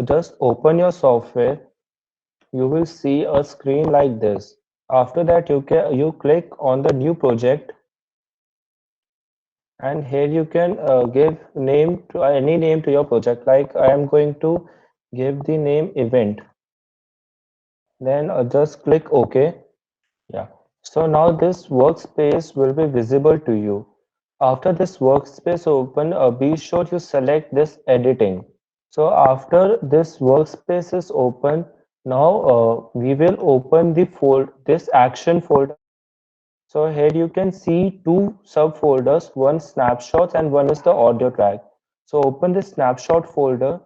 just open your software. You will see a screen like this. After that, you click on the new project, and here you can give name to any name to your project. Like I am going to give the name event. Then just click OK. Yeah. So now this workspace will be visible to you. After this workspace open, be sure you select this editing. So after this workspace is open, now we will open the this action folder. So here you can see two subfolders, one snapshots and one is the audio track. So open the snapshot folder.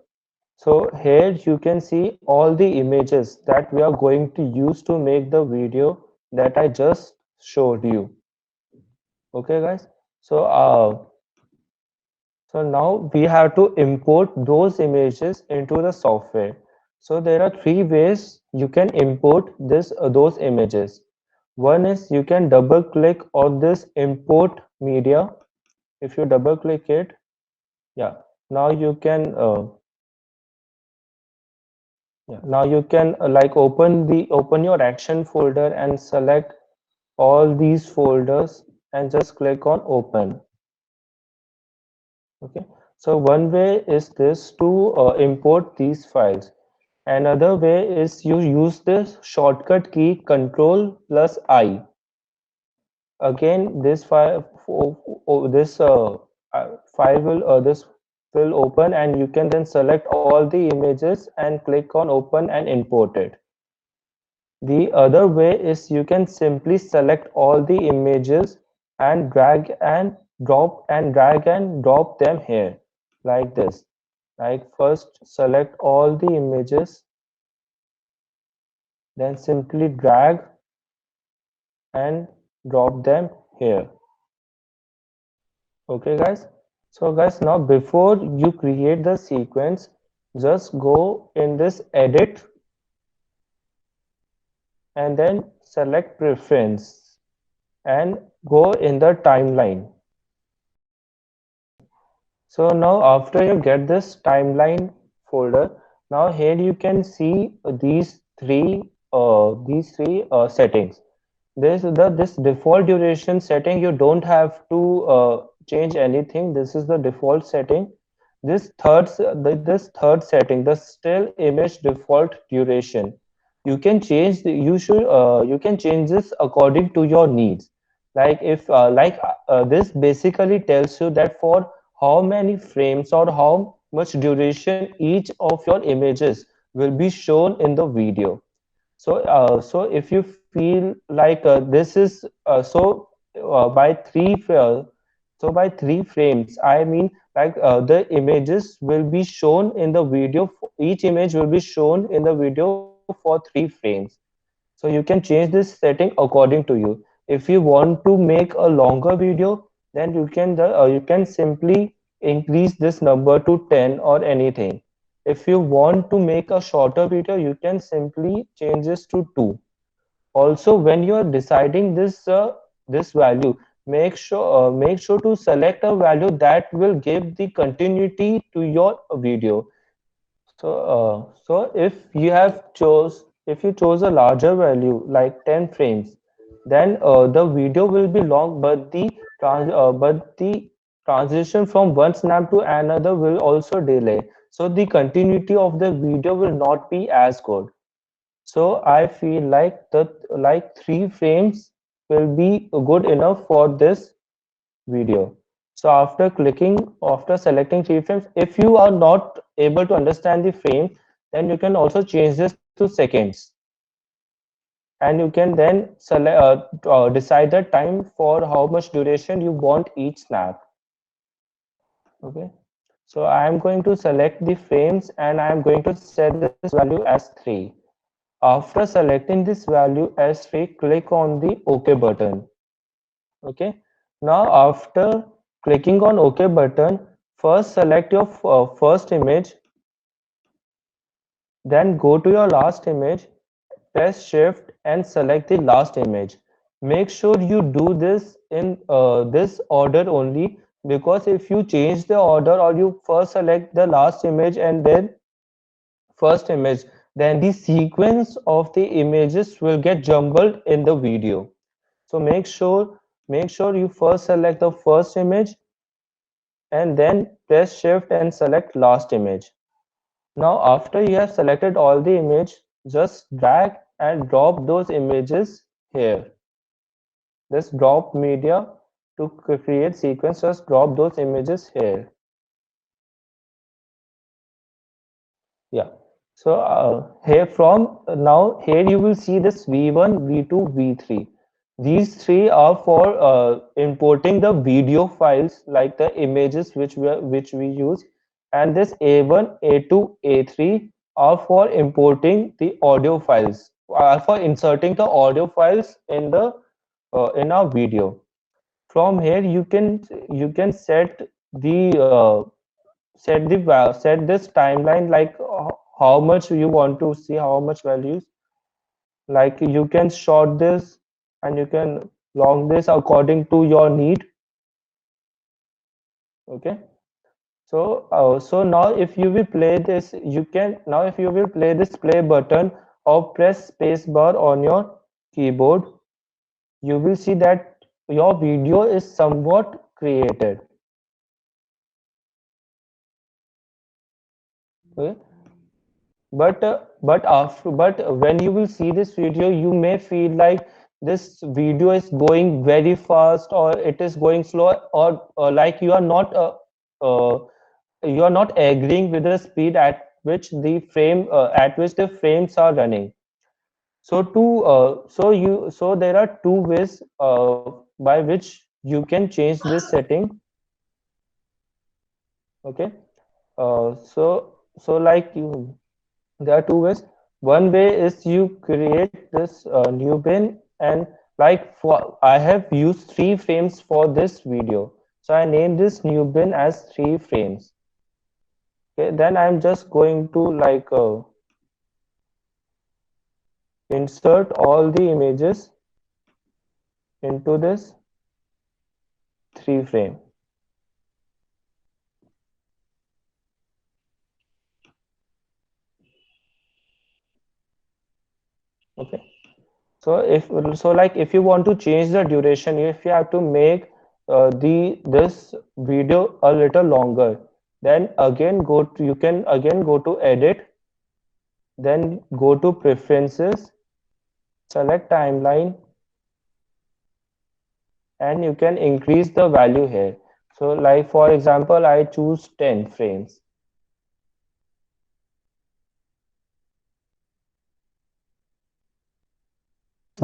So here you can see all the images that we are going to use to make the video that I just showed you. Okay, guys. So so now we have to import those images into the software. So there are three ways you can import those images. One is you can double click on this import media. If you double click it, yeah, now you can now you can like open your action folder and select all these folders and just click on open. Okay, so one way is this to import these files. Another way is you use this shortcut key Control plus I. Again, file will this will open, and you can then select all the images and click on open and import it. The other way is you can simply select all the images and drag and drop them here like this. Like first select all the images, then simply drag and drop them here. Okay, guys. So guys, now before you create the sequence, just go in this edit and then select preference and go in the timeline. So now after you get this timeline folder, now here you can see these three settings. This default duration setting, you don't have to change anything. This is the default setting. This third setting, the still image default duration, you can change you can change this according to your needs. Like if this basically tells you that for how many frames or how much duration each of your images will be shown in the video. So if you feel like this is by by 3 frames, I mean like the images will be shown in the video. Each image will be shown in the video for 3 frames. So you can change this setting according to you. If you want to make a longer video, then you can simply increase this number to 10 or anything. If you want to make a shorter video, you can simply change this to 2. Also, when you are deciding this value, make sure to select a value that will give the continuity to your video. So if you chose a larger value like 10 frames, then the video will be long, but the transition from one snap to another will also delay. So the continuity of the video will not be as good. So I feel like the like 3 frames will be good enough for this video. So after selecting 3 frames, if you are not able to understand the frame, then you can also change this to seconds, and you can then decide the time for how much duration you want each snap. Okay. So I am going to select the frames and I am going to set this value as 3. After selecting this value as 3, click on the OK button. Okay. Now after clicking on OK button, first select your first image, then go to your last image, press shift and select the last image. Make sure you do this in this order only, because if you change the order or you first select the last image and then first image, then the sequence of the images will get jumbled in the video. So make sure you first select the first image and then press shift and select last image. Now after you have selected all the image, just drag and drop those images here. This drop media to create sequence, just drop those images here. Yeah. So here from now here you will see this V1, V2, V3. These three are for importing the video files like the images which we use, and this A1, A2, A3 are for importing the audio files, are for inserting the audio files in the in our video. From here you can set this timeline like how much you want to see, how much values, like you can short this and you can long this according to your need. Okay, so now if you will play this, you can now if you will play this play button or press space bar on your keyboard, you will see that your video is somewhat created. Okay, but when you will see this video you may feel like this video is going very fast or it is going slow, or like uh, you are not agreeing with the speed at which the frames are running. So there are two ways by which you can change this setting. Okay, so like you there are two ways. One way is you create this new bin, and like for I have used 3 frames for this video, so I named this new bin as 3 frames. Okay, then I'm just going to like insert all the images into this 3 frame. Okay, if you want to change the duration, if you have to make the this video a little longer, then again you can again go to edit, then go to preferences, select timeline, and you can increase the value here. So like for example I choose 10 frames.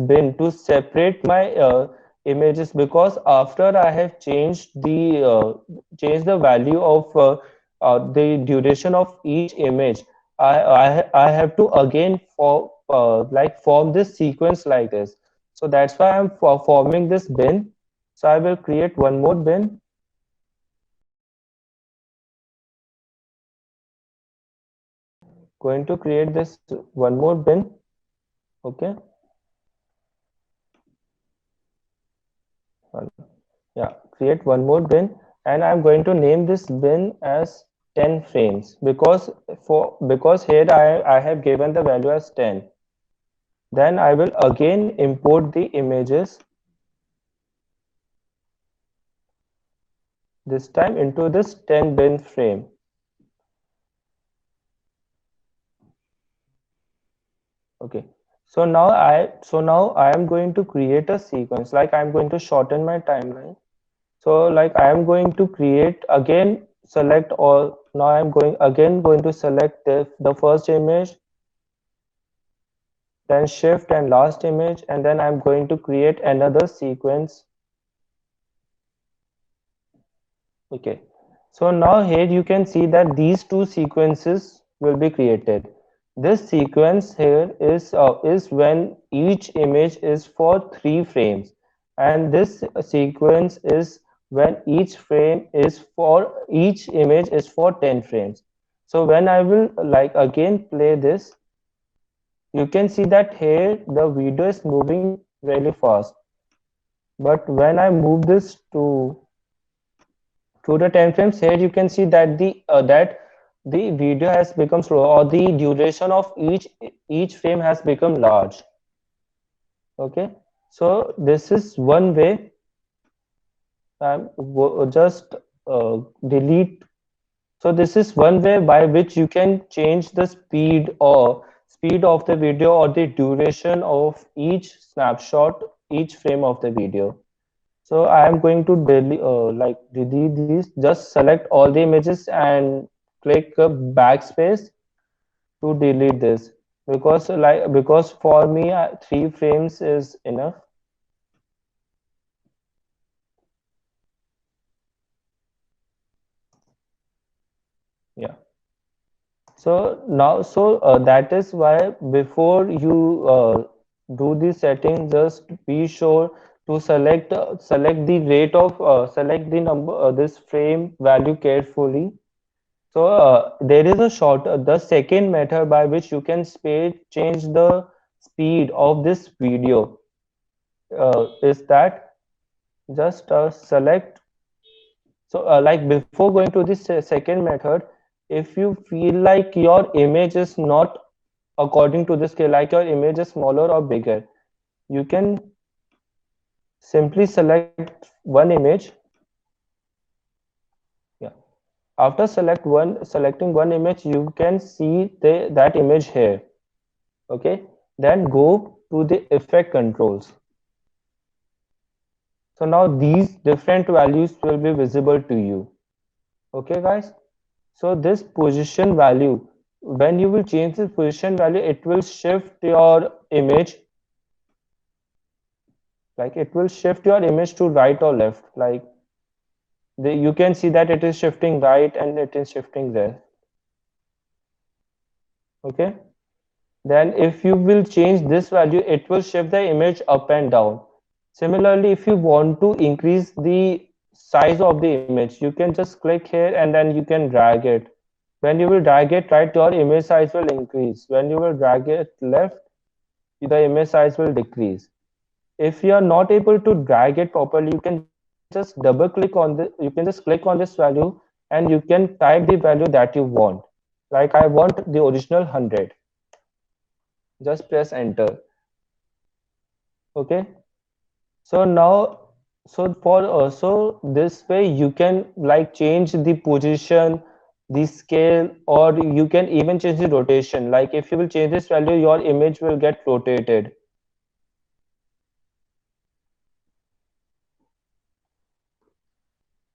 Bin to separate my images, because after I have changed the value of the duration of each image, I have to again form this sequence like this. So that's why I'm forming this bin. So I will create one more bin, going to create this one more bin. Okay, yeah, create one more bin, and I'm going to name this bin as 10 frames, because here I have given the value as 10. Then I will again import the images, this time into this 10 bin frame. Okay, so now I am going to create a sequence, like I'm going to shorten my timeline. So like I am going to create again, select all. Now I'm going to select the first image, then shift and last image, and then I'm going to create another sequence. Okay, so now here you can see that these two sequences will be created. This sequence here is when each image is for 3 frames, and this sequence is when each image is for 10 frames. So when I will like again play this, you can see that here the video is moving really fast. But when I move this to the 10 frames, here you can see that the video has become slow, or the duration of each frame has become large. Okay, so this is one way. Just delete. So this is one way by which you can change the speed of the video or the duration of each snapshot, each frame of the video. So I am going to delete these. Just select all the images and click backspace to delete this, because for me 3 frames is enough. Yeah. So now, that is why before you do the setting, just be sure to select the rate of select the number this frame value carefully. So there is a the second method by which you can change the speed of this video. Is that just select. So like before going to this second method, if you feel like your image is not according to the scale, like your image is smaller or bigger, you can simply select one image. Yeah. After selecting one image, you can see that image here. Okay. Then go to the effect controls. So now these different values will be visible to you. Okay, guys. So this position value, when you will change this position value, it will shift your image, like it will shift your image to right or left. Like you can see that it is shifting right and it is shifting left. Okay. Then if you will change this value, it will shift the image up and down. Similarly, if you want to increase the size of the image, you can just click here and then you can drag it. When you will drag it right, your image size will increase. When you will drag it left, the image size will decrease. If you are not able to drag it properly, you can just double click on the you can just click on this value and you can type the value that you want. Like I want the original 100. Just press enter. Okay. So now, so this way you can like change the position, the scale, or you can even change the rotation. Like if you will change this value, your image will get rotated.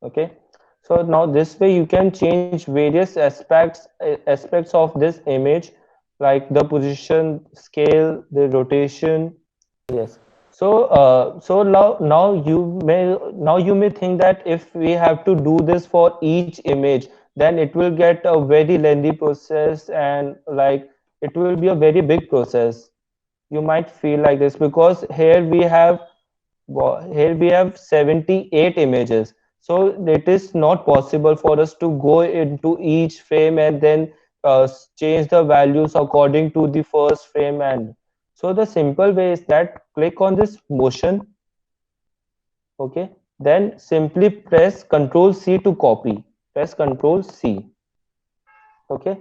Okay. So now this way you can change various aspects of this image, like the position, scale, the rotation. Yes. So, now you may think that if we have to do this for each image, then it will get a very lengthy process, and like it will be a very big process. You might feel like this because here we have 78 images. So it is not possible for us to go into each frame and then change the values according to the first frame. And so the simple way is that click on this motion. Okay, then simply press Ctrl C to copy. Press Ctrl C. Okay,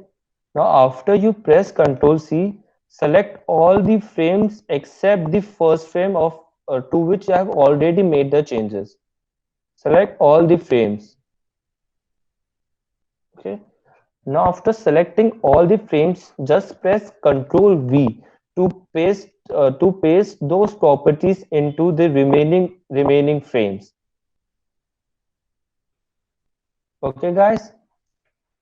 now after you press Ctrl C, select all the frames except the first frame of to which I have already made the changes. Select all the frames. Okay, now after selecting all the frames, just press Ctrl V to paste those properties into the remaining frames. Okay, guys.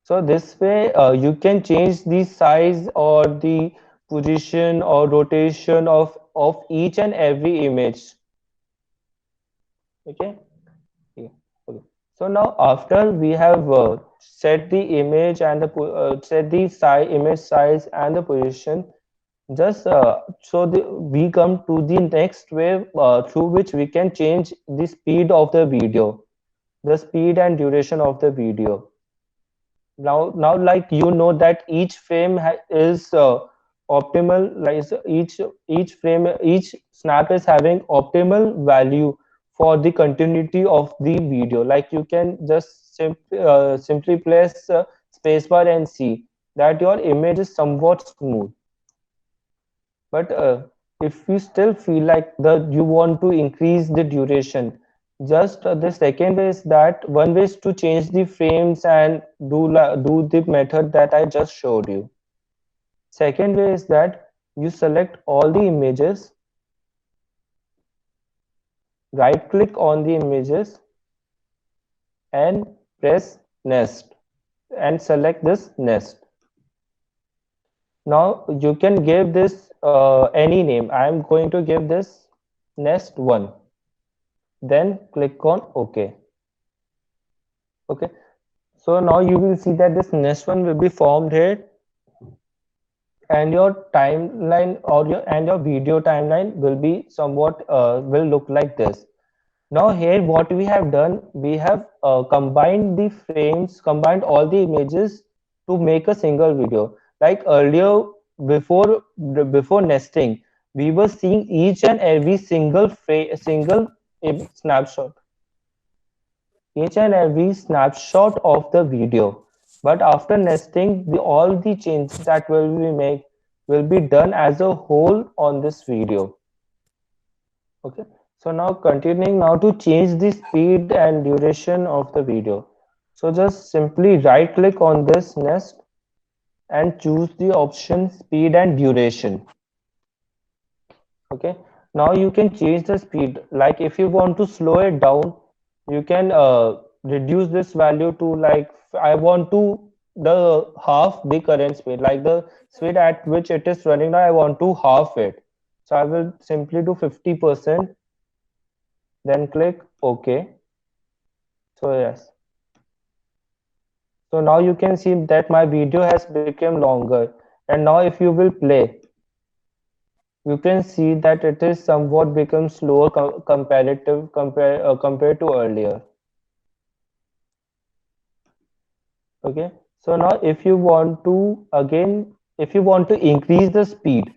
So this way you can change the size or the position or rotation of each and every image. Okay. Yeah. Okay. So now after we have set the image and set the image size and the position, just we come to the next way through which we can change the speed of the video, the speed and duration of the video. Now like you know that each frame is optimal, like each frame, each snap is having optimal value for the continuity of the video. Like you can just simply press spacebar and see that your image is somewhat smooth. But if you still feel like you want to increase the duration, just the second way is that one way is to change the frames and do the method that I just showed you. Second way is that you select all the images, right click on the images and press nest and select this nest. Now you can give this any name. I am going to give this nest 1. Then click on OK. Okay. So now you will see that this nest 1 will be formed here, and your timeline or your video timeline will be somewhat will look like this. Now here what we have done, we have combined the frames, combined all the images to make a single video. Like earlier, before before nesting, we were seeing each and every single snapshot, each and every snapshot of the video. But after nesting, all the changes that will be made will be done as a whole on this video. Okay, so now continuing now to change the speed and duration of the video. So just simply right click on this nest and choose the option speed and duration. Okay, now you can change the speed. Like if you want to slow it down, you can reduce this value to, like, I want to the half the current speed, like the speed at which it is running now, I want to half it. So I will simply do 50%, then click OK. So yes, so now you can see that my video has become longer, and now if you will play, you can see that it is somewhat become slower compared to earlier. Okay, so now if you want to again, if you want to increase the speed,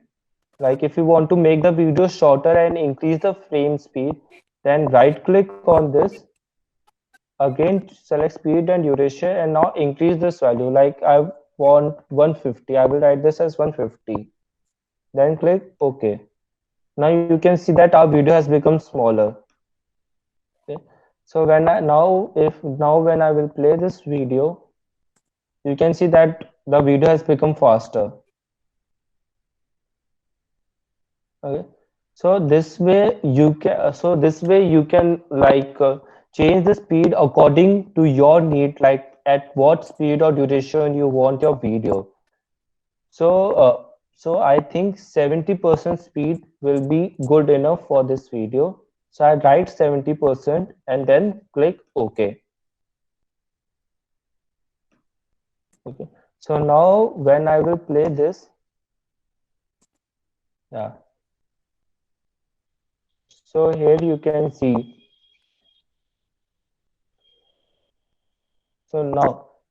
like if you want to make the video shorter and increase the frame speed, then right click on this, again select speed and duration, and now increase this value. Like I want 150, I will write this as 150, then click OK. Now you can see that our video has become smaller. Okay, so when I will play this video, you can see that the video has become faster. Okay, so this way you can like change the speed according to your need, like at what speed or duration you want your video. So so I think 70% speed will be good enough for this video. So I write 70% and then click OK. Okay, so now when I will play this, yeah, so here you can see. So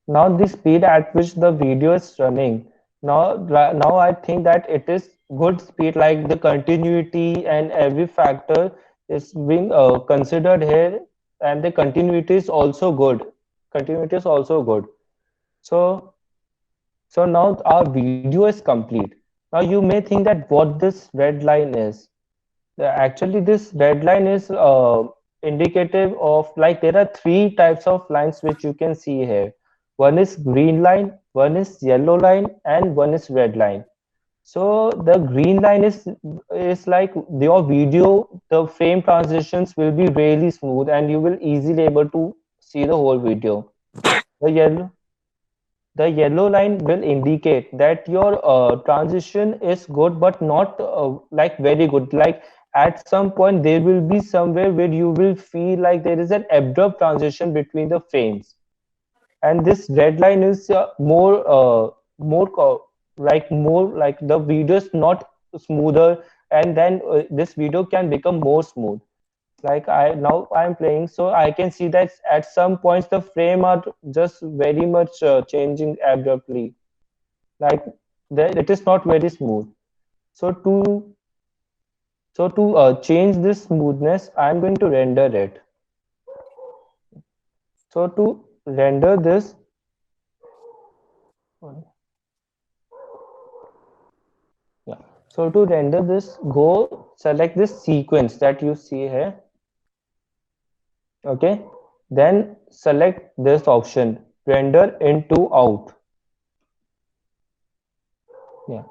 now the speed at which the video is running, now I think that it is good speed, like the continuity and every factor is being considered here, and the continuity is also good. Continuity is also good. So so now our video is complete. Now you may think that what this red line is. Actually, this red line is indicative of, like, there are three types of lines which you can see here. One is green line, one is yellow line, and one is red line. So the green line is like your video, the frame transitions will be really smooth and you will easily able to see the whole video. The yellow the yellow line will indicate that your transition is good, but not like very good. Like at some point, there will be somewhere where you will feel like there is an abrupt transition between the frames. And this red line is more like the video is not smoother, and then this video can become more smooth. Like I'm playing, so I can see that at some points the frame are just very much changing abruptly, like it is not very smooth. So to change this smoothness, I'm going to render it. So to render this, So to render this, go select this sequence that you see here. Okay, then select this option, render into out. Yeah,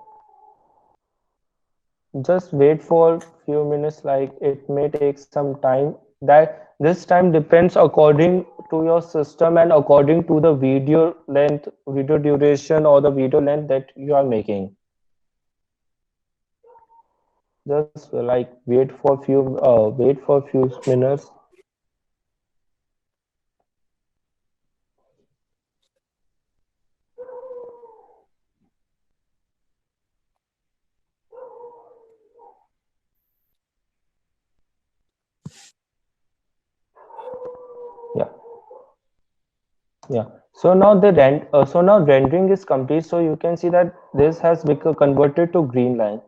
just wait for few minutes, like it may take some time. That this time depends according to your system and according to the video length, video duration, or the video length that you are making. Just like wait for few minutes. Yeah, yeah. So now rendering is complete. So you can see that this has become converted to green line.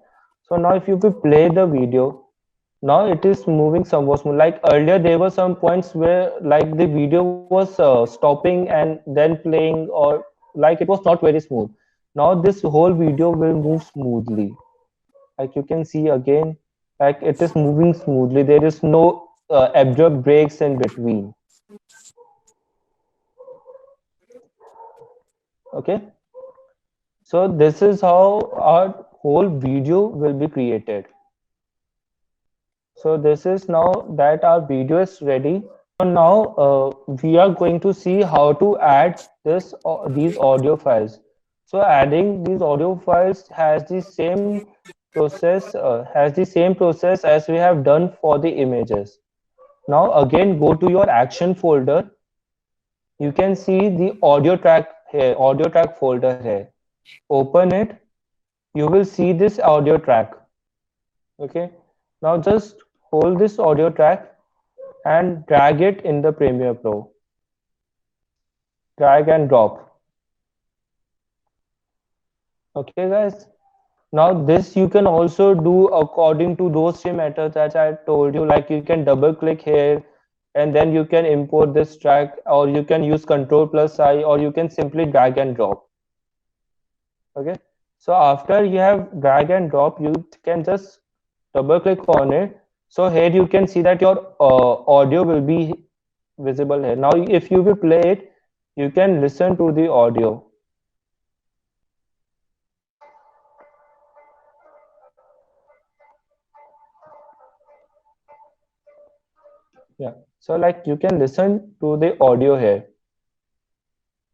So now if you will play the video, now it is moving somewhat smooth. Like earlier, there were some points where like the video was stopping and then playing, or like it was not very smooth. Now this whole video will move smoothly. Like you can see again, like it is moving smoothly. There is no abrupt breaks in between. Okay, so this is how our whole video will be created. So this is now that our video is ready. So now we are going to see how to add these audio files. So adding these audio files has the same process as we have done for the images. Now again go to your action folder. You can see the audio track folder here. Open it. You will see this audio track. Okay. Now just hold this audio track and drag it in the Premiere Pro. Drag and drop. Okay, guys. Now this you can also do according to those three methods that I told you. Like you can double click here and then you can import this track, or you can use Control plus I, or you can simply drag and drop. Okay. So after you have drag and drop, you can just double click on it. So here you can see that your audio will be visible here. Now if you will play it, you can listen to the audio. Yeah, so like you can listen to the audio here.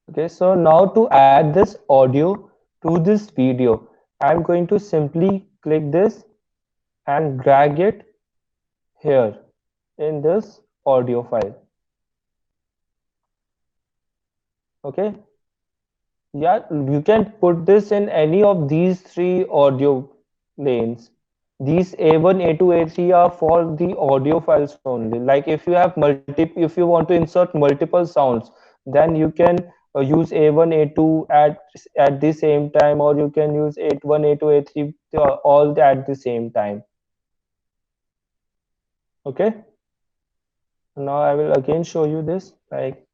Okay, so now to add this audio to this video, I'm going to simply click this and drag it here in this audio file. Okay, yeah, you can put this in any of these three audio lanes. These A1, A2, A3 are for the audio files only. Like if you want to insert multiple sounds, then you can use A1, A2 at the same time, or you can use A1, A2, A3 all at the same time. Okay. Now I will again show you this. Like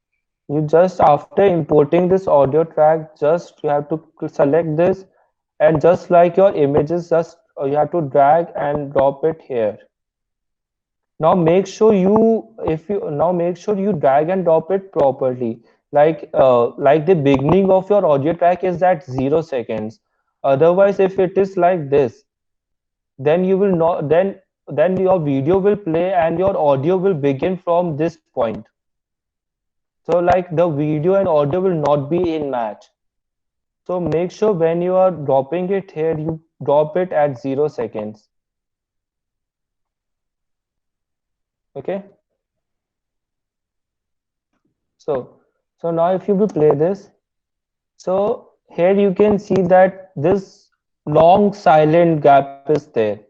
you just after importing this audio track, just you have to select this, and just like your images, just you have to drag and drop it here. Now make sure you drag and drop it properly. Like the beginning of your audio track is at 0 seconds. Otherwise, if it is like this, then you will not then your video will play and your audio will begin from this point. So like the video and audio will not be in match. So make sure when you are dropping it here, you drop it at 0 seconds. Okay. So so now if you will play this, so here you can see that this long silent gap is there.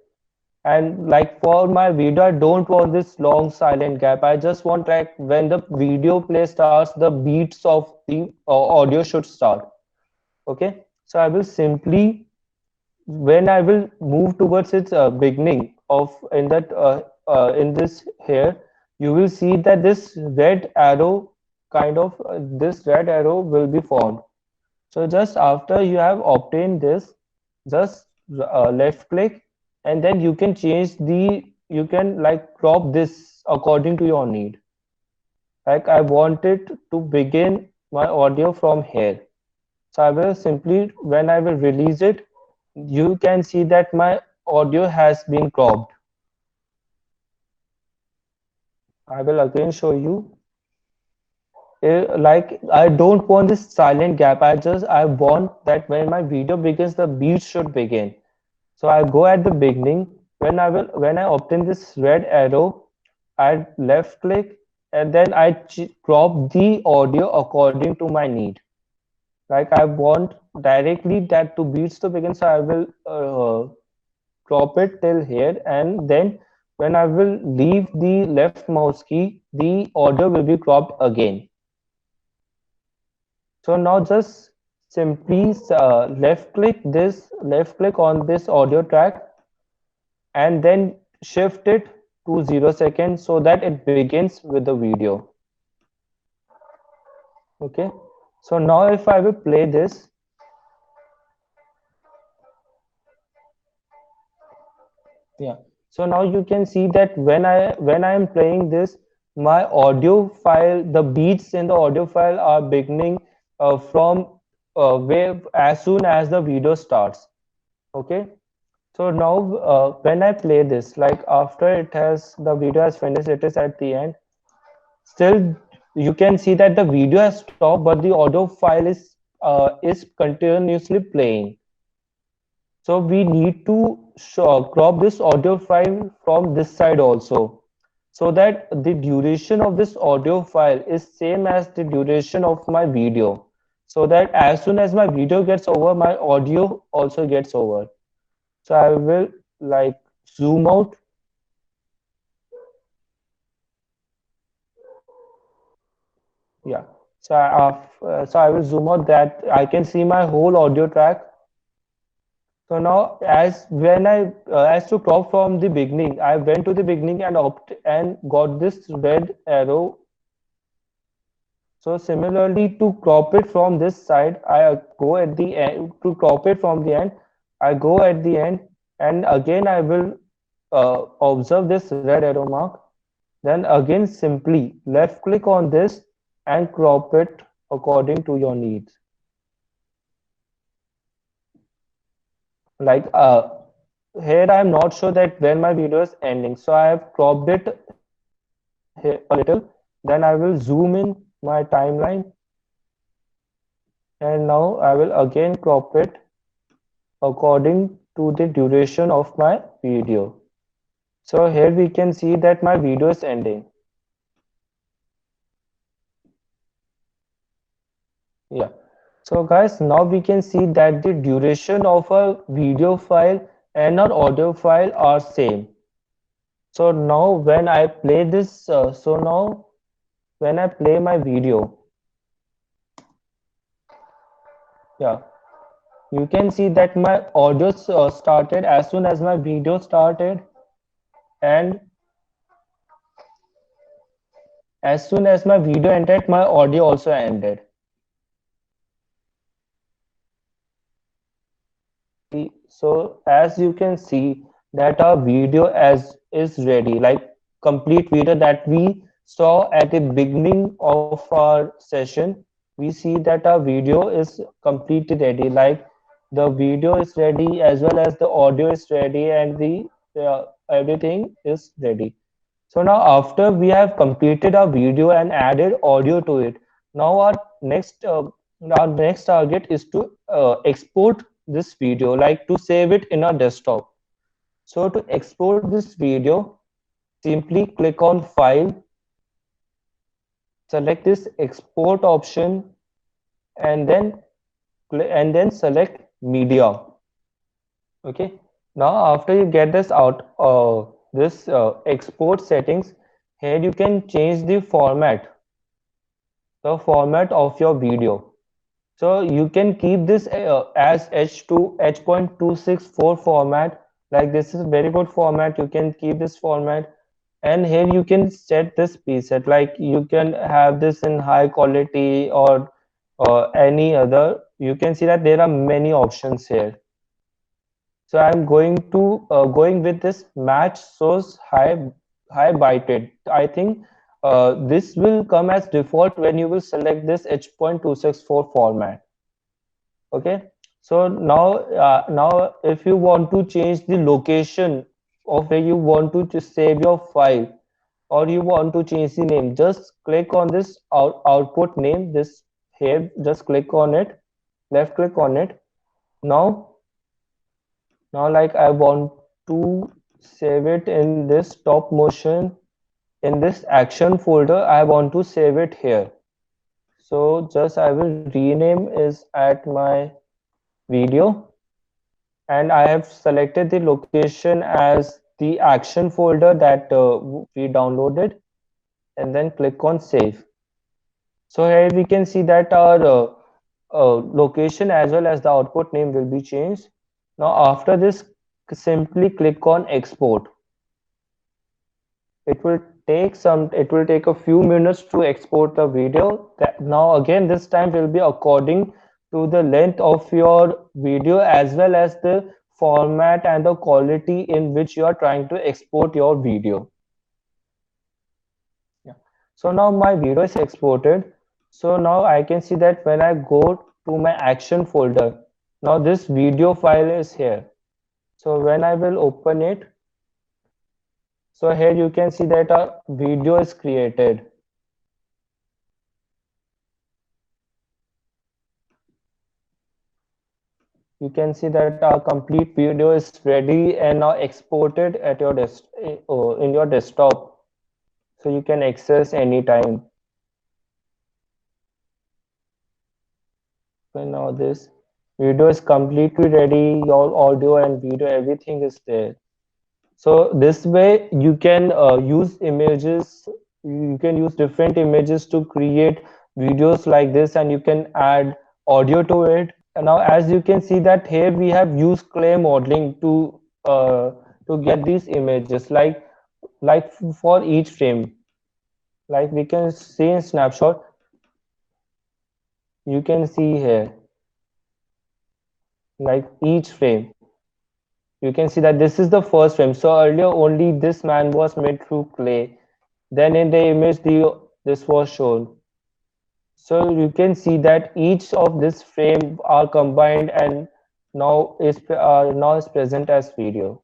And like for my video, I don't want this long silent gap. I just want like when the video play starts, the beats of the audio should start. Okay. So I will simply, when I will move towards its beginning of in this here, you will see that this red arrow this red arrow will be formed. So just after you have obtained this, just left click, and then you can change the, you can like crop this according to your need. Like I want it to begin my audio from here. So I will simply, when I will release it, you can see that my audio has been cropped. I will again show you. Like I don't want this silent gap. I want that when my video begins, the beat should begin. So I go at the beginning. When I obtain this red arrow, I left click, and then I crop the audio according to my need. Like I want directly that to beats to begin, so I will crop it till here, and then when I will leave the left mouse key, the audio will be cropped again. So now just simply left click on this audio track, and then shift it to 0 seconds so that it begins with the video. Okay. So now if I will play this, yeah. So now you can see that when I am playing this, my audio file, the beats in the audio file are beginning from where as soon as the video starts. Okay. So now when I play this, like after it has the video has finished, it is at the end. Still, you can see that the video has stopped, but the audio file is continuously playing. So we need to crop this audio file from this side also, so that the duration of this audio file is same as the duration of my video. So that as soon as my video gets over, my audio also gets over. So I will like zoom out. Yeah. So I will zoom out that I can see my whole audio track. So now, as to crop from the beginning, I went to the beginning and opt and got this red arrow. So similarly, to crop it from this side, I go at the end. To crop it from the end, I go at the end, and again I will observe this red arrow mark. Then again, simply left click on this and crop it according to your needs. Like here I'm not sure that when my video is ending, so I have cropped it here a little. Then I will zoom in my timeline, and now I will again crop it according to the duration of my video. So here we can see that my video is ending. Yeah. So guys, now we can see that the duration of a video file and an audio file are same. So now when I play this, when I play my video, yeah, you can see that my audio started as soon as my video started, and as soon as my video ended, my audio also ended. So as you can see that our video as is ready, like complete video that we saw at the beginning of our session, we see that our video is completely ready. Like the video is ready as well as the audio is ready, and the everything is ready. So now after we have completed our video and added audio to it, now our next target is to export this video, like to save it in our desktop. So to export this video, simply click on File, select this Export option, and then select Media. Okay. Now after you get this out, this export settings, here you can change the format of your video. So you can keep this as H2 H.264 format. Like this is very good format. You can keep this format, and here you can set this preset. Like you can have this in high quality or any other. You can see that there are many options here. So I'm going with this match source high byte. I think this will come as default when you will select this H.264 format. Okay. So now if you want to change the location of where you want to just save your file, or you want to change the name, just click on this output name, this here, just click on it, left click on it. Now now like I want to save it in this top motion, in this action folder. I want to save it here. So just I will rename is at my video, and I have selected the location as the action folder that we downloaded, and then click on save. So here we can see that our location as well as the output name will be changed. Now after this, simply click on export. It will take a few minutes to export the video. Now again, this time will be according to the length of your video as well as the format and the quality in which you are trying to export your video. Yeah. So now my video is exported. So now I can see that when I go to my action folder, now this video file is here. So when I will open it, so here you can see that a video is created. You can see that our complete video is ready and now exported at your in your desktop, so you can access anytime. So now this video is completely ready, your audio and video, everything is there. So this way you can use images, you can use different images to create videos like this, and you can add audio to it. And now as you can see that here we have used clay modeling to get these images, like for each frame, like we can see in snapshot. You can see here, like each frame, you can see that this is the first frame. So earlier only this man was made through clay, then in the image this was shown. So you can see that each of this frame are combined and now is present as video.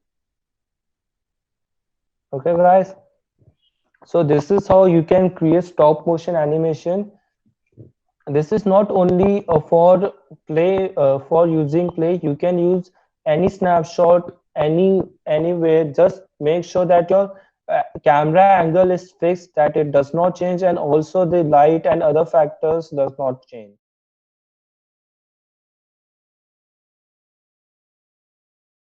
Okay guys, so this is how you can create stop motion animation. This is not only for play, for using play. You can use any snapshot, anywhere. Just make sure that your camera angle is fixed, that it does not change, and also the light and other factors does not change.